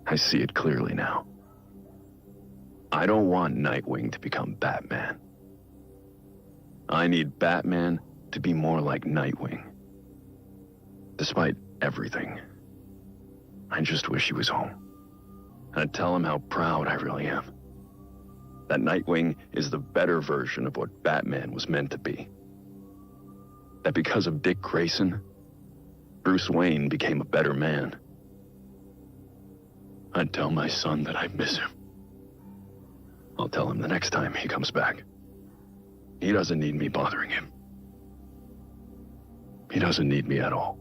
I see it clearly now. I don't want Nightwing to become Batman. I need Batman to be more like Nightwing. Despite everything, I just wish he was home. I'd tell him how proud I really am. That Nightwing is the better version of what Batman was meant to be. That because of Dick Grayson, Bruce Wayne became a better man. I'd tell my son that I miss him. I'll tell him the next time he comes back. He doesn't need me bothering him. He doesn't need me at all.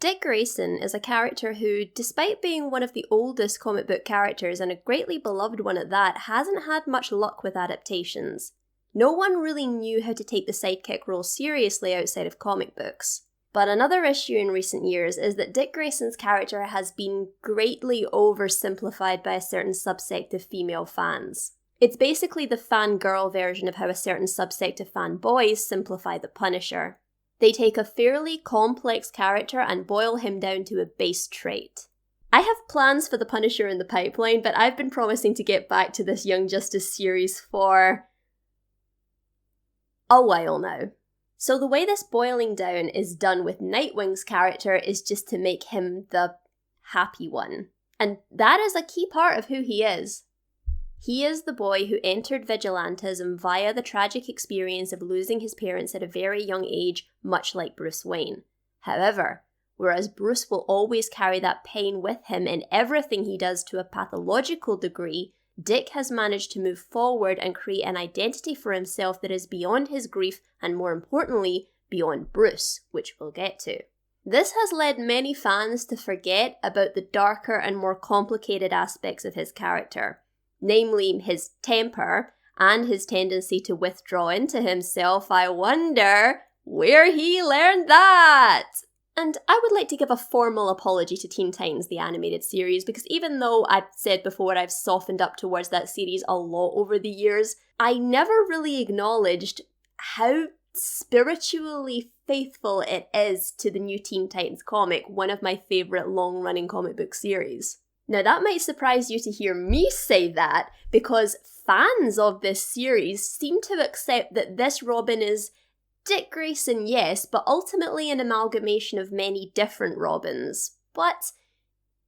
Dick Grayson is a character who, despite being one of the oldest comic book characters and a greatly beloved one at that, hasn't had much luck with adaptations. No one really knew how to take the sidekick role seriously outside of comic books. But another issue in recent years is that Dick Grayson's character has been greatly oversimplified by a certain subsect of female fans. It's basically the fangirl version of how a certain subsect of fanboys simplify the Punisher. They take a fairly complex character and boil him down to a base trait. I have plans for the Punisher in the pipeline, but I've been promising to get back to this Young Justice series for a while now. So the way this boiling down is done with Nightwing's character is just to make him the happy one. And that is a key part of who he is. He is the boy who entered vigilantism via the tragic experience of losing his parents at a very young age, much like Bruce Wayne. However, whereas Bruce will always carry that pain with him in everything he does to a pathological degree, Dick has managed to move forward and create an identity for himself that is beyond his grief and, more importantly, beyond Bruce, which we'll get to. This has led many fans to forget about the darker and more complicated aspects of his character, namely his temper and his tendency to withdraw into himself. I wonder where he learned that! And I would like to give a formal apology to Teen Titans, the animated series, because even though I've said before I've softened up towards that series a lot over the years, I never really acknowledged how spiritually faithful it is to the new Teen Titans comic, one of my favourite long-running comic book series. Now that might surprise you to hear me say that, because fans of this series seem to accept that this Robin is Dick Grayson, yes, but ultimately an amalgamation of many different Robins. But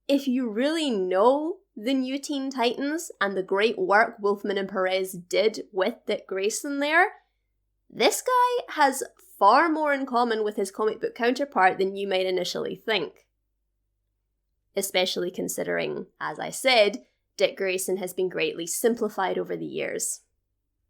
if you really know the new Teen Titans and the great work Wolfman and Perez did with Dick Grayson there, this guy has far more in common with his comic book counterpart than you might initially think. Especially considering, as I said, Dick Grayson has been greatly simplified over the years.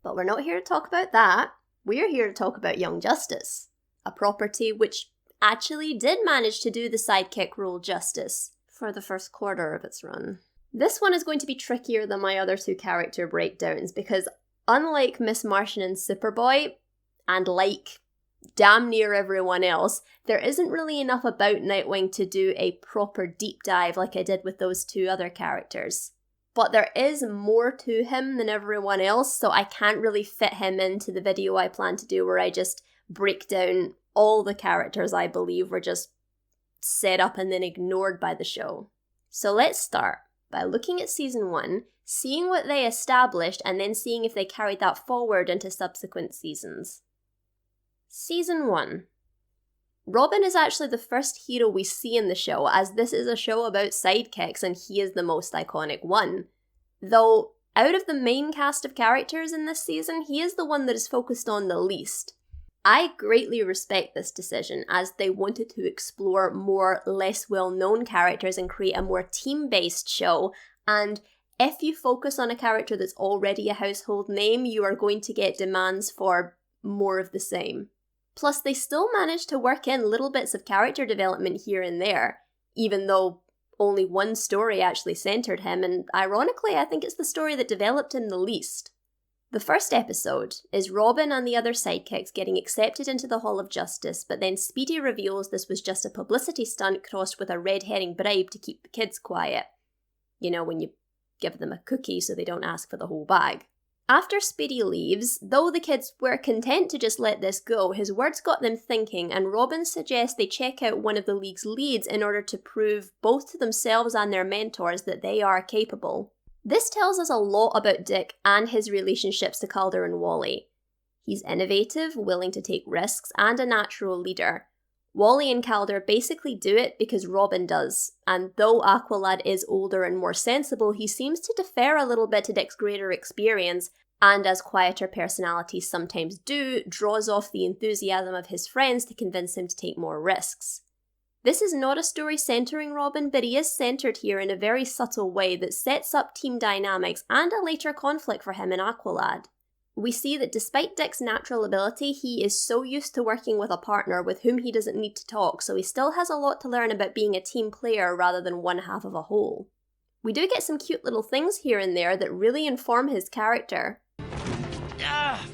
But we're not here to talk about that. We're here to talk about Young Justice, a property which actually did manage to do the sidekick role justice for the first quarter of its run. This one is going to be trickier than my other two character breakdowns because unlike Miss Martian and Superboy, and like damn near everyone else, there isn't really enough about Nightwing to do a proper deep dive like I did with those two other characters. But there is more to him than everyone else, so I can't really fit him into the video I plan to do where I just break down all the characters I believe were just set up and then ignored by the show. So let's start by looking at season 1, seeing what they established, and then seeing if they carried that forward into subsequent seasons. Season 1. Robin is actually the first hero we see in the show, as this is a show about sidekicks and he is the most iconic one. Though, out of the main cast of characters in this season, he is the one that is focused on the least. I greatly respect this decision, as they wanted to explore more less well-known characters and create a more team-based show, and if you focus on a character that's already a household name, you are going to get demands for more of the same. Plus, they still managed to work in little bits of character development here and there, even though only one story actually centered him, and ironically, I think it's the story that developed him the least. The first episode is Robin and the other sidekicks getting accepted into the Hall of Justice, but then Speedy reveals this was just a publicity stunt crossed with a red herring bribe to keep the kids quiet. You know, when you give them a cookie so they don't ask for the whole bag. After Speedy leaves, though the kids were content to just let this go, his words got them thinking, and Robin suggests they check out one of the League's leads in order to prove both to themselves and their mentors that they are capable. This tells us a lot about Dick and his relationships to Calder and Wally. He's innovative, willing to take risks, and a natural leader. Wally and Calder basically do it because Robin does, and though Aqualad is older and more sensible, he seems to defer a little bit to Dick's greater experience, and as quieter personalities sometimes do, draws off the enthusiasm of his friends to convince him to take more risks. This is not a story centering Robin, but he is centered here in a very subtle way that sets up team dynamics and a later conflict for him and Aqualad. We see that despite Dick's natural ability, he is so used to working with a partner with whom he doesn't need to talk, so he still has a lot to learn about being a team player rather than one half of a whole. We do get some cute little things here and there that really inform his character.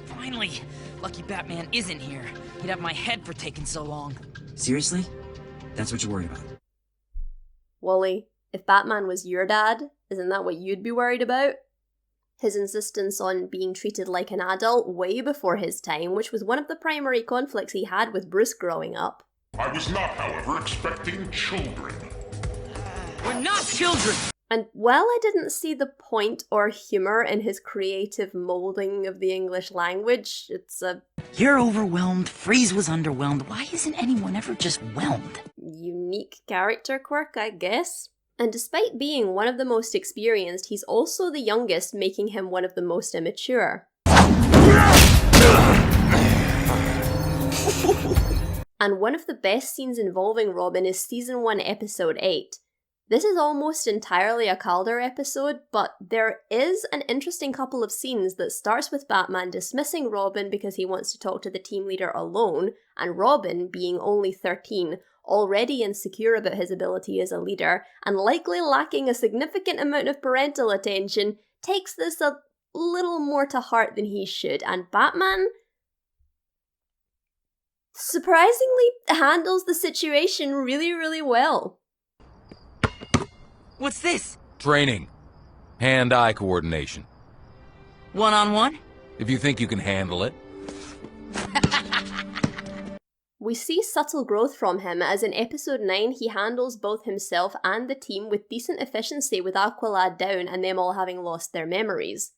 Finally! Lucky Batman isn't here. He'd have my head for taking so long. Seriously? That's what you're worried about? Wally, if Batman was your dad, isn't that what you'd be worried about? His insistence on being treated like an adult way before his time, which was one of the primary conflicts he had with Bruce growing up. I was not, however, expecting children. We're not children! And while I didn't see the point or humour in his creative moulding of the English language, it's a You're overwhelmed, Freeze was underwhelmed. Why isn't anyone ever just whelmed? unique character quirk, I guess. And despite being one of the most experienced, he's also the youngest, making him one of the most immature. And one of the best scenes involving Robin is Season 1, Episode 8. This is almost entirely a Calder episode, but there is an interesting couple of scenes that starts with Batman dismissing Robin because he wants to talk to the team leader alone, and Robin, being only 13, already insecure about his ability as a leader, and likely lacking a significant amount of parental attention, takes this a little more to heart than he should, and Batman surprisingly handles the situation really, really well. What's this? Training. Hand-eye coordination. One-on-one? If you think you can handle it. We see subtle growth from him, as in episode 9 he handles both himself and the team with decent efficiency with Aqualad down and them all having lost their memories.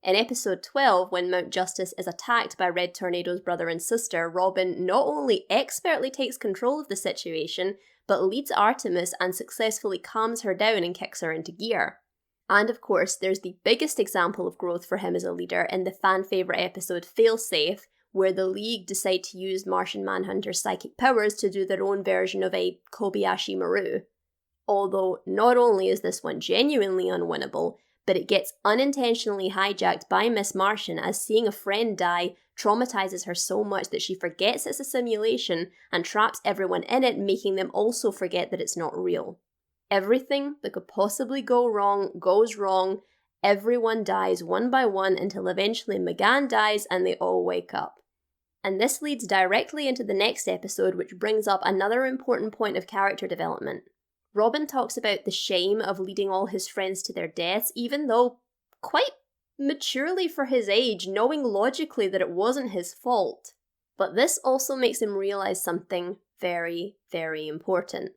In episode 12, when Mount Justice is attacked by Red Tornado's brother and sister, Robin not only expertly takes control of the situation, but leads Artemis and successfully calms her down and kicks her into gear. And of course, there's the biggest example of growth for him as a leader in the fan favourite episode Failsafe, where the League decide to use Martian Manhunter's psychic powers to do their own version of a Kobayashi Maru. Although, not only is this one genuinely unwinnable, but it gets unintentionally hijacked by Miss Martian, as seeing a friend die traumatizes her so much that she forgets it's a simulation and traps everyone in it, making them also forget that it's not real. Everything that could possibly go wrong goes wrong, everyone dies one by one until eventually McGann dies and they all wake up. And this leads directly into the next episode, which brings up another important point of character development. Robin talks about the shame of leading all his friends to their deaths, even though quite maturely for his age, knowing logically that it wasn't his fault. But this also makes him realize something very, very important.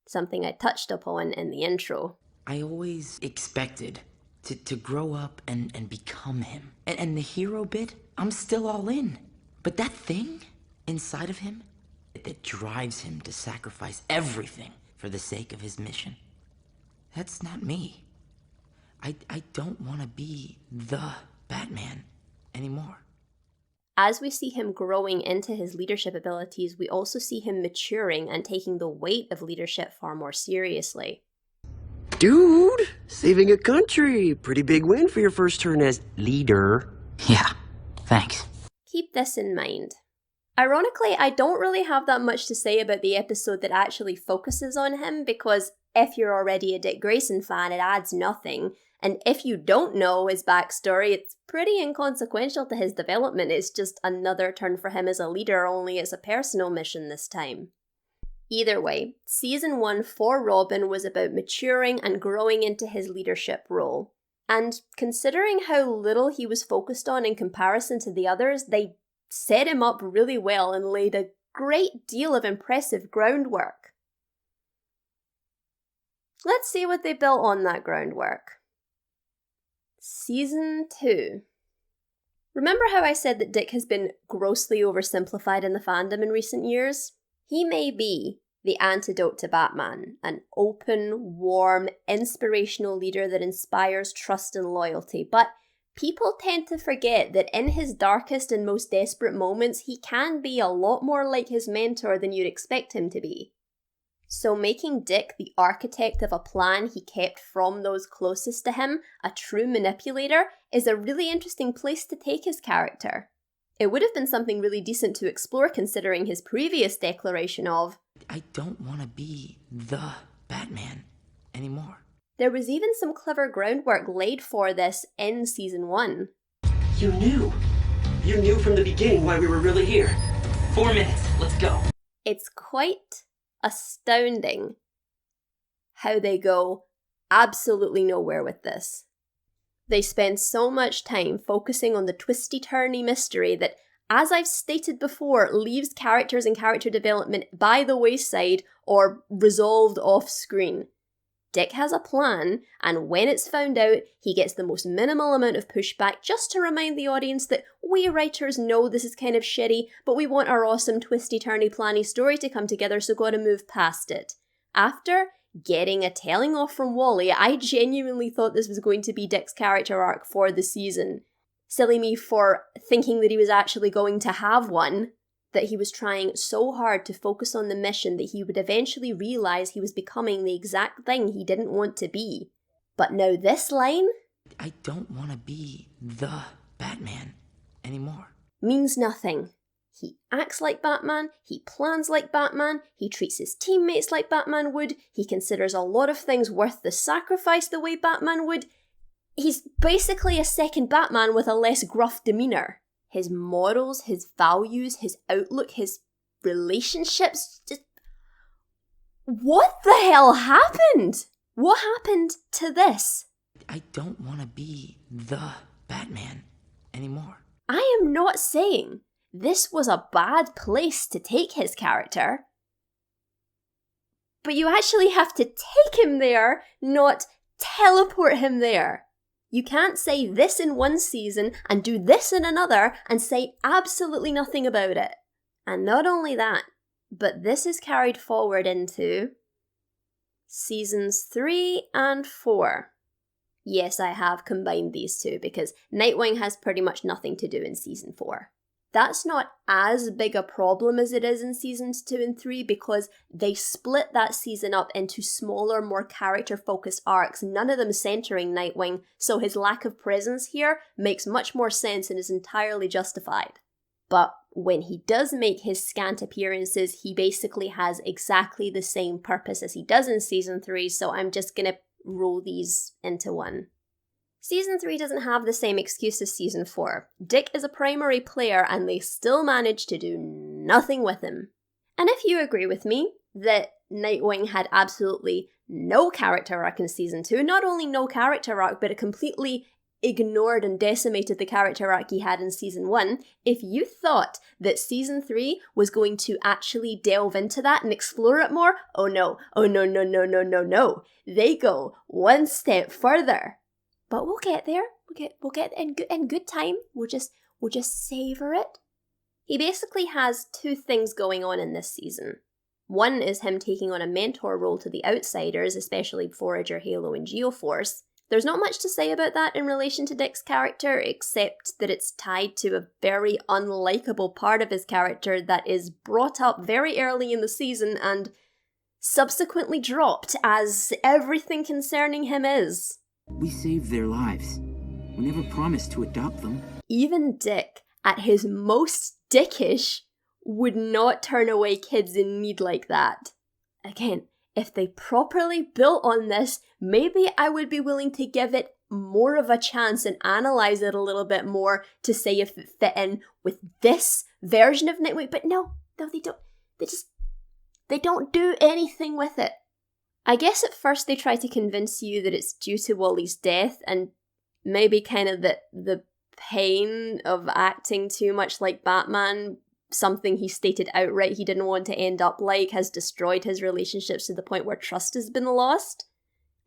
Something I touched upon in the intro. I always expected to grow up and become him. And the hero bit, I'm still all in. But that thing inside of him that drives him to sacrifice everything for the sake of his mission, that's not me. I don't want to be the Batman anymore. As we see him growing into his leadership abilities, we also see him maturing and taking the weight of leadership far more seriously. Dude, saving a country. Pretty big win for your first turn as leader. Yeah, thanks. Keep this in mind. Ironically, I don't really have that much to say about the episode that actually focuses on him, because if you're already a Dick Grayson fan, it adds nothing. And if you don't know his backstory, it's pretty inconsequential to his development. It's just another turn for him as a leader, only it's a personal mission this time. Either way, Season 1 for Robin was about maturing and growing into his leadership role. And considering how little he was focused on in comparison to the others, they set him up really well and laid a great deal of impressive groundwork. Let's see what they built on that groundwork. Season 2. Remember how I said that Dick has been grossly oversimplified in the fandom in recent years? He may be the antidote to Batman, an open, warm, inspirational leader that inspires trust and loyalty, but people tend to forget that in his darkest and most desperate moments, he can be a lot more like his mentor than you'd expect him to be. So making Dick the architect of a plan he kept from those closest to him, a true manipulator, is a really interesting place to take his character. It would have been something really decent to explore considering his previous declaration of, I don't want to be the Batman anymore. There was even some clever groundwork laid for this in Season 1. You knew. You knew from the beginning why we were really here. 4 minutes, let's go. It's quite astounding how they go absolutely nowhere with this. They spend so much time focusing on the twisty-turny mystery that, as I've stated before, leaves characters and character development by the wayside or resolved off-screen. Dick has a plan, and when it's found out, he gets the most minimal amount of pushback just to remind the audience that we writers know this is kind of shitty, but we want our awesome twisty-turny planny story to come together, so gotta move past it. After getting a telling off from Wally, I genuinely thought this was going to be Dick's character arc for the season. Silly me for thinking that he was actually going to have one, that he was trying so hard to focus on the mission that he would eventually realise he was becoming the exact thing he didn't want to be. But now this line, I don't want to be the Batman anymore, means nothing. He acts like Batman, he plans like Batman, he treats his teammates like Batman would, he considers a lot of things worth the sacrifice the way Batman would. He's basically a second Batman with a less gruff demeanour. His morals, his values, his outlook, his relationships, just... What the hell happened? What happened to this? I don't want to be the Batman anymore. I am not saying this was a bad place to take his character, but you actually have to take him there, not teleport him there. You can't say this in one season and do this in another and say absolutely nothing about it. And not only that, but this is carried forward into Seasons 3 and 4. Yes, I have combined these two because Nightwing has pretty much nothing to do in Season 4. That's not as big a problem as it is in Seasons 2 and 3 because they split that season up into smaller, more character-focused arcs, none of them centering Nightwing, so his lack of presence here makes much more sense and is entirely justified. But when he does make his scant appearances, he basically has exactly the same purpose as he does in Season 3, so I'm just gonna roll these into one. Season 3 doesn't have the same excuse as Season 4. Dick is a primary player and they still manage to do nothing with him. And if you agree with me that Nightwing had absolutely no character arc in Season 2, not only no character arc, but it completely ignored and decimated the character arc he had in Season 1, if you thought that Season 3 was going to actually delve into that and explore it more, oh no, no. They go one step further. But we'll get there. We'll get in good time. We'll just savor it. He basically has two things going on in this season. One is him taking on a mentor role to the outsiders, especially Forager, Halo, and Geoforce. There's not much to say about that in relation to Dick's character, except that it's tied to a very unlikable part of his character that is brought up very early in the season and subsequently dropped, as everything concerning him is. We saved their lives. We never promised to adopt them. Even Dick, at his most dickish, would not turn away kids in need like that. Again, if they properly built on this, maybe I would be willing to give it more of a chance and analyze it a little bit more to say if it fit in with this version of Nightwing. But no, they don't. They don't do anything with it. I guess at first they try to convince you that it's due to Wally's death, and maybe kind of the pain of acting too much like Batman, something he stated outright he didn't want to end up like, has destroyed his relationships to the point where trust has been lost.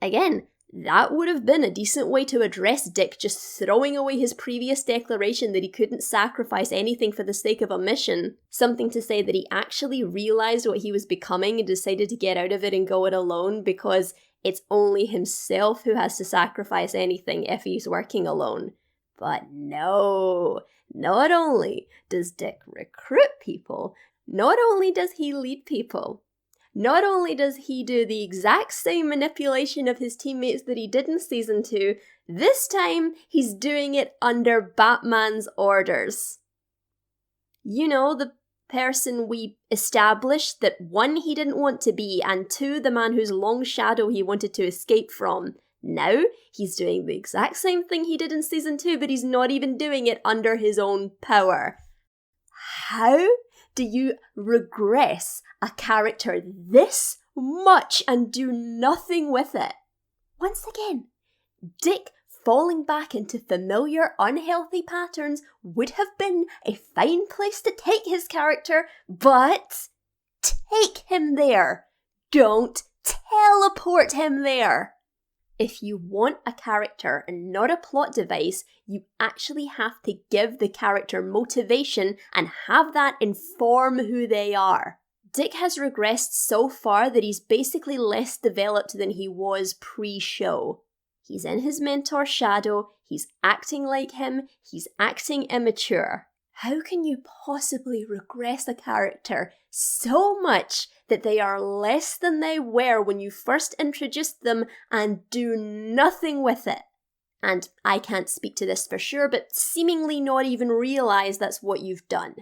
Again, that would have been a decent way to address Dick just throwing away his previous declaration that he couldn't sacrifice anything for the sake of a mission. Something to say that he actually realised what he was becoming and decided to get out of it and go it alone because it's only himself who has to sacrifice anything if he's working alone. But no, not only does Dick recruit people, not only does he lead people, not only does he do the exact same manipulation of his teammates that he did in Season 2, this time he's doing it under Batman's orders. You know, the person we established that 1, he didn't want to be, and 2, the man whose long shadow he wanted to escape from. Now, he's doing the exact same thing he did in Season 2, but he's not even doing it under his own power. How do you regress a character this much and do nothing with it? Once again, Dick falling back into familiar, unhealthy patterns would have been a fine place to take his character, but take him there. Don't teleport him there. If you want a character and not a plot device, you actually have to give the character motivation and have that inform who they are. Dick has regressed so far that he's basically less developed than he was pre-show. He's in his mentor's shadow, he's acting like him, he's acting immature. How can you possibly regress a character so much that they are less than they were when you first introduced them and do nothing with it? And I can't speak to this for sure, but seemingly not even realise that's what you've done.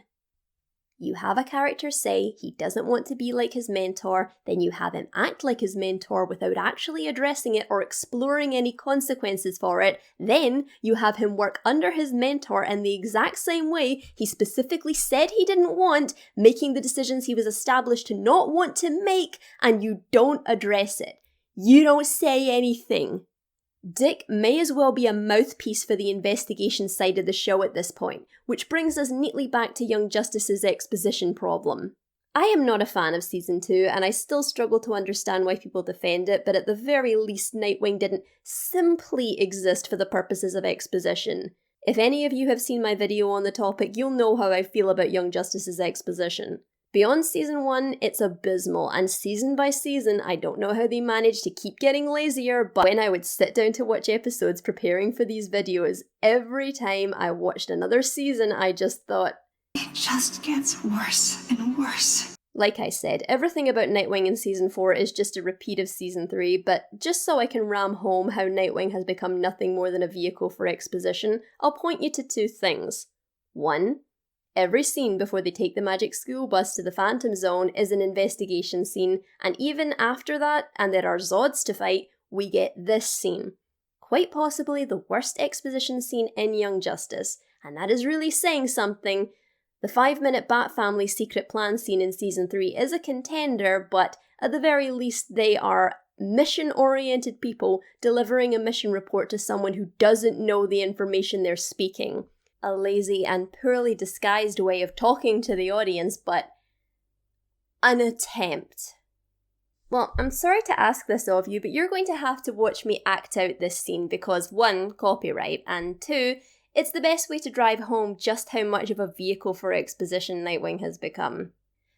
You have a character say he doesn't want to be like his mentor, then you have him act like his mentor without actually addressing it or exploring any consequences for it, then you have him work under his mentor in the exact same way he specifically said he didn't want, making the decisions he was established to not want to make, and you don't address it. You don't say anything. Dick may as well be a mouthpiece for the investigation side of the show at this point, which brings us neatly back to Young Justice's exposition problem. I am not a fan of Season 2, and I still struggle to understand why people defend it, but at the very least Nightwing didn't simply exist for the purposes of exposition. If any of you have seen my video on the topic, you'll know how I feel about Young Justice's exposition. Beyond Season 1, it's abysmal, and season by season, I don't know how they managed to keep getting lazier, but when I would sit down to watch episodes preparing for these videos, every time I watched another season, I just thought, it just gets worse and worse. Like I said, everything about Nightwing in Season 4 is just a repeat of Season 3, but just so I can ram home how Nightwing has become nothing more than a vehicle for exposition, I'll point you to 2 things. 1. Every scene before they take the magic school bus to the Phantom Zone is an investigation scene, and even after that, and there are Zods to fight, we get this scene. Quite possibly the worst exposition scene in Young Justice, and that is really saying something. The 5-minute Bat Family secret plan scene in Season 3 is a contender, but at the very least they are mission-oriented people delivering a mission report to someone who doesn't know the information they're speaking. A lazy and poorly disguised way of talking to the audience, but an attempt. Well, I'm sorry to ask this of you, but you're going to have to watch me act out this scene because 1, copyright, and 2, it's the best way to drive home just how much of a vehicle for exposition Nightwing has become.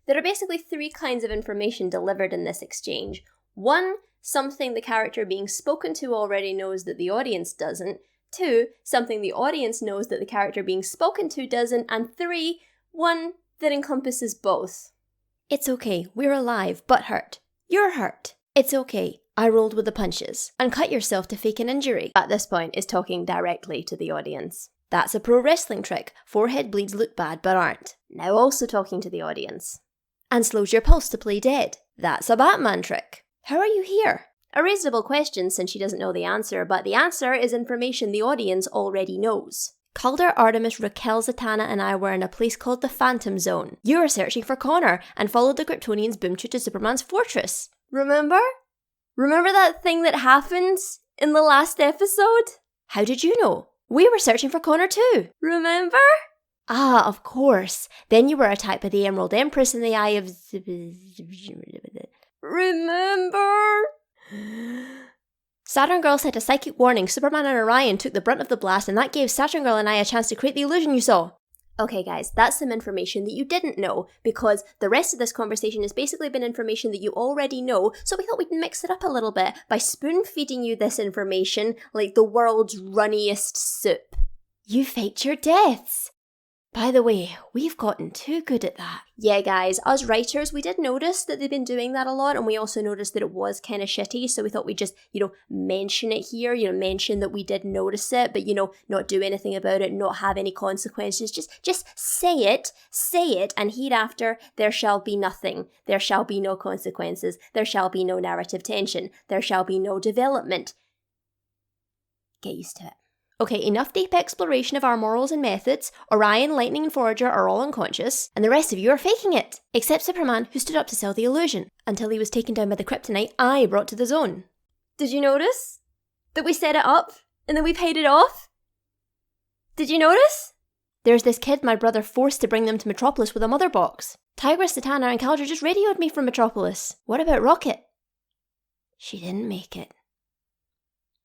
There are basically 3 kinds of information delivered in this exchange. 1, something the character being spoken to already knows that the audience doesn't. 2, something the audience knows that the character being spoken to doesn't, and 3, one that encompasses both. It's okay, we're alive, but hurt. You're hurt. It's okay, I rolled with the punches. And cut yourself to fake an injury. At this point is talking directly to the audience. That's a pro wrestling trick. Forehead bleeds look bad but aren't. Now also talking to the audience. And slows your pulse to play dead. That's a Batman trick. How are you here? A reasonable question since she doesn't know the answer, but the answer is information the audience already knows. Calder, Artemis, Raquel, Zatanna and I were in a place called the Phantom Zone. You were searching for Connor and followed the Kryptonians' boom chute to Superman's fortress. Remember? Remember that thing that happened in the last episode? How did you know? We were searching for Connor too, remember? Ah, of course. Then you were attacked by the Emerald Empress in the Eye of... Remember? Saturn Girl sent a psychic warning. Superman and Orion took the brunt of the blast, and that gave Saturn Girl and I a chance to create the illusion you saw. Okay guys, that's some information that you didn't know, because the rest of this conversation has basically been information that you already know, so we thought we'd mix it up a little bit by spoon-feeding you this information like the world's runniest soup. You faked your deaths! By the way, we've gotten too good at that. Yeah guys, us writers, we did notice that they've been doing that a lot, and we also noticed that it was kind of shitty, so we thought we'd just, mention it here, mention that we did notice it, but, not do anything about it, not have any consequences, just say it, and hereafter there shall be nothing. There shall be no consequences. There shall be no narrative tension. There shall be no development. Get used to it. Okay, enough deep exploration of our morals and methods. Orion, Lightning, and Forager are all unconscious, and the rest of you are faking it. Except Superman, who stood up to sell the illusion, until he was taken down by the kryptonite I brought to the zone. Did you notice? That we set it up, and then we paid it off? Did you notice? There's this kid my brother forced to bring them to Metropolis with a mother box. Tigress, Zatanna, and Kaldra just radioed me from Metropolis. What about Rocket? She didn't make it.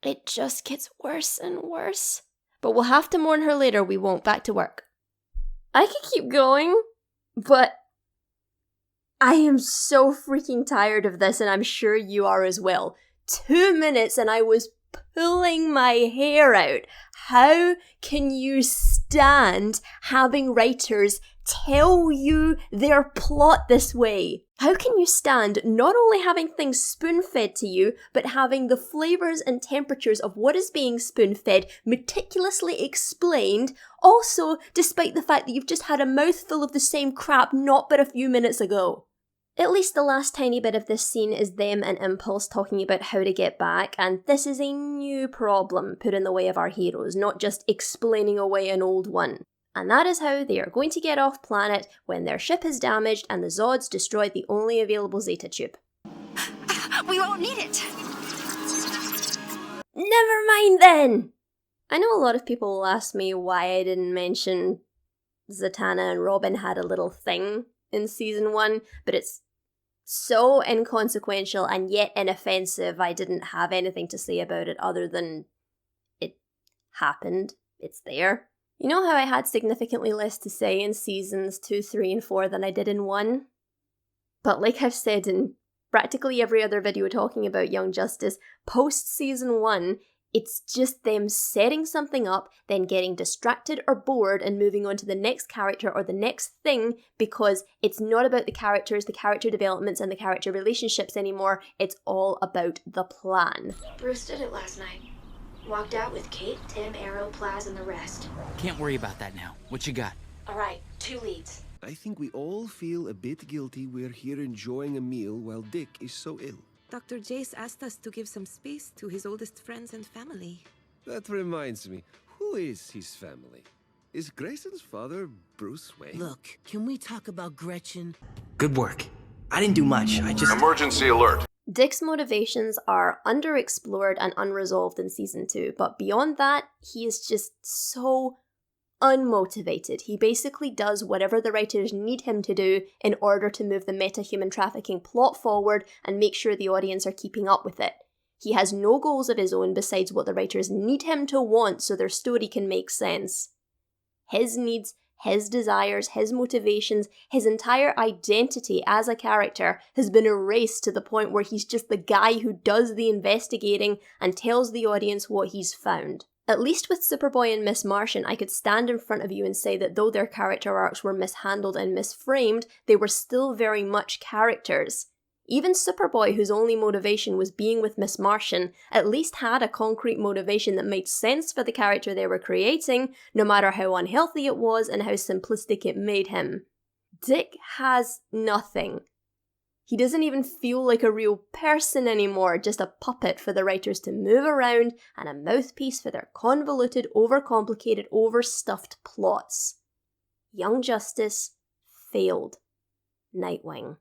It just gets worse and worse. But we'll have to mourn her later, we won't. Back to work. I could keep going, but I am so freaking tired of this, and I'm sure you are as well. 2 minutes and I was pulling my hair out. How can you stand having writers tell you their plot this way? How can you stand not only having things spoon-fed to you, but having the flavours and temperatures of what is being spoon-fed meticulously explained, also despite the fact that you've just had a mouthful of the same crap not but a few minutes ago? At least the last tiny bit of this scene is them and Impulse talking about how to get back, and this is a new problem put in the way of our heroes, not just explaining away an old one. And that is how they are going to get off planet when their ship is damaged and the Zods destroyed the only available Zeta tube. We won't need it. Never mind then! I know a lot of people will ask me why I didn't mention Zatanna and Robin had a little thing in season 1, but it's so inconsequential and yet inoffensive I didn't have anything to say about it other than it happened. It's there. You know how I had significantly less to say in seasons 2, 3, and 4 than I did in 1? But like I've said in practically every other video talking about Young Justice, post-season 1, it's just them setting something up, then getting distracted or bored and moving on to the next character or the next thing, because it's not about the characters, the character developments, and the character relationships anymore. It's all about the plan. Bruce did it last night. Walked out with Kate, Tim, Arrow, Plaz, and the rest. Can't worry about that now. What you got? Alright, 2 leads. I think we all feel a bit guilty we're here enjoying a meal while Dick is so ill. Dr. Jace asked us to give some space to his oldest friends and family. That reminds me, who is his family? Is Grayson's father Bruce Wayne? Look, can we talk about Gretchen? Good work. I didn't do much, I just... Emergency alert. Dick's motivations are underexplored and unresolved in season 2, but beyond that, he is just so unmotivated. He basically does whatever the writers need him to do in order to move the meta-human trafficking plot forward and make sure the audience are keeping up with it. He has no goals of his own besides what the writers need him to want so their story can make sense. His needs, his desires, his motivations, his entire identity as a character has been erased to the point where he's just the guy who does the investigating and tells the audience what he's found. At least with Superboy and Miss Martian, I could stand in front of you and say that though their character arcs were mishandled and misframed, they were still very much characters. Even Superboy, whose only motivation was being with Miss Martian, at least had a concrete motivation that made sense for the character they were creating, no matter how unhealthy it was and how simplistic it made him. Dick has nothing. He doesn't even feel like a real person anymore, just a puppet for the writers to move around and a mouthpiece for their convoluted, overcomplicated, overstuffed plots. Young Justice failed. Nightwing.